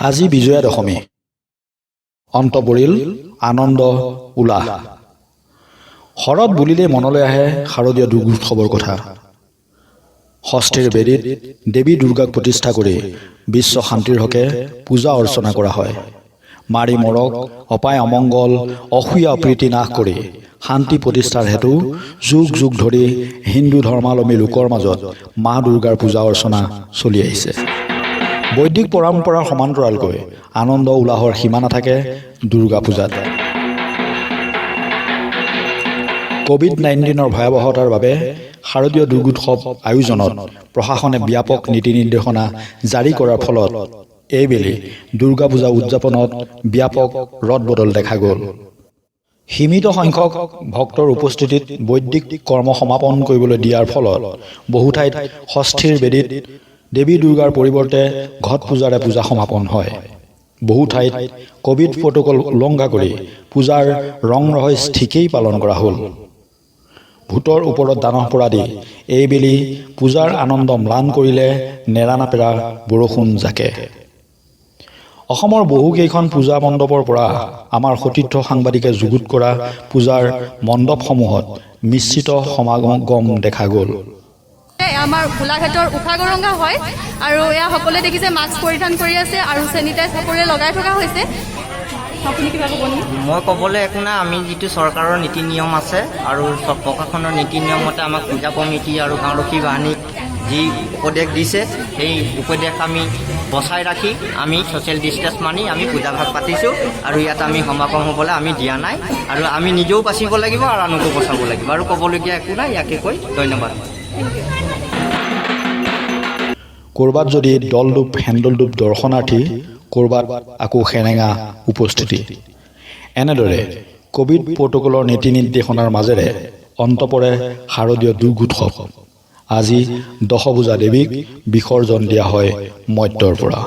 আজি বিজয়া দশমী অন্ত পৰিল আনন্দ উল্লাস শৰৎ বুলিলে মনলৈ আহে শাৰদীয় দুৰ্গোৎসৱৰ কথা ষষ্ঠীৰ বেদীত দেৱী দুৰ্গাক প্ৰতিষ্ঠা কৰি বিশ্ব শান্তিৰ হকে পূজা অৰ্চনা কৰা হয় মাৰি মৰক অপায় অমংগল অসূয়া প্ৰীতি নাশ কৰি শান্তি প্ৰতিষ্ঠাৰ হেতু যুগ যুগ ধৰি হিন্দু ধৰ্মাৱলম্বী লোকৰ মাজত মা দুৰ্গাৰ পূজা অৰ্চনা চলি আহিছে বৈদিক পৰম্পৰাৰ সমান্তৰালকৈ আনন্দ উল্লাহৰ সীমা নাথাকে দুৰ্গা পূজাত কোভিড-19ৰ ভয়াৱহতাৰ বাবে শাৰদীয় দুৰ্গোৎসৱ আয়োজনত প্ৰশাসনে ব্যাপক নীতি নিৰ্দেশনা জাৰি কৰাৰ ফলত এইবেলি দুৰ্গা পূজা উদযাপনত ব্যাপক ৰদবদল দেখা গ'ল সীমিত সংখ্যক ভক্তৰ উপস্থিতিত বৈদিক কৰ্ম সমাপন কৰিবলৈ দিয়াৰ ফলত বহু ঠাইত ষষ্ঠীৰ বেদীত দেৱী দুৰ্গাৰ পৰিৱৰ্তে ঘট পূজাৰে পূজা সমাপন হয় বহু ঠাইত কোভিড প্ৰটকল উলংঘা কৰি পূজাৰ ৰং ৰহস্য ঠিকেই পালন কৰা হ'ল ভূতৰ ওপৰত দানহ পৰা দি এইবেলি পূজাৰ আনন্দ ম্লান কৰিলে নেৰানেপেৰা বৰষুণ জাকে অসমৰ বহুকেইখন পূজা মণ্ডপৰ পৰা আমাৰ সতীৰ্থ সাংবাদিকে যুগুত কৰা পূজাৰ মণ্ডপসমূহত মিশ্ৰিত সমাগম দেখা গ'ল আমাৰ গোলাঘাটৰ উষাগৰঙ্গা হয় আৰু এয়া সকলোৱে দেখিছে মাস্ক পৰিধান কৰি আছে আৰু চেনিটাইজ সকলোৱে লগাই থকা হৈছে আপুনি কিবা ক'ব নেকি মই ক'বলৈ একো নাই আমি যিটো চৰকাৰৰ নীতি নিয়ম আছে আৰু চব প্ৰশাসনৰ নীতি নিয়মতে আমাক পূজা কমিটি আৰু গাঁওৰক্ষী বাহিনীক যি উপদেশ দিছে সেই উপদেশ আমি বচাই ৰাখি আমি ছ'চিয়েল ডিষ্টেন্স মানি আমি পূজা ভাগ পাতিছোঁ আৰু ইয়াত আমি সমাগম হ'বলৈ আমি দিয়া নাই আৰু আমি নিজেও বাচিব লাগিব আৰু আনকো বচাব লাগিব আৰু ক'বলগীয়া একো নাই ইয়াকে কৈ ধন্যবাদ ক'ৰবাত যদি দলডুব হেণ্ডলডুব দৰ্শনাৰ্থী ক'ৰবাত আকৌ সেৰেঙা উপস্থিতি এনেদৰে কোভিড প্ৰটকলৰ নীতি নিৰ্দেশনাৰ মাজেৰে অন্ত পৰে শাৰদীয় দুৰ্গোৎসৱ আজি দশভূজা দেৱীক বিসৰ্জন দিয়া হয় মৰ্ত্যৰ পৰা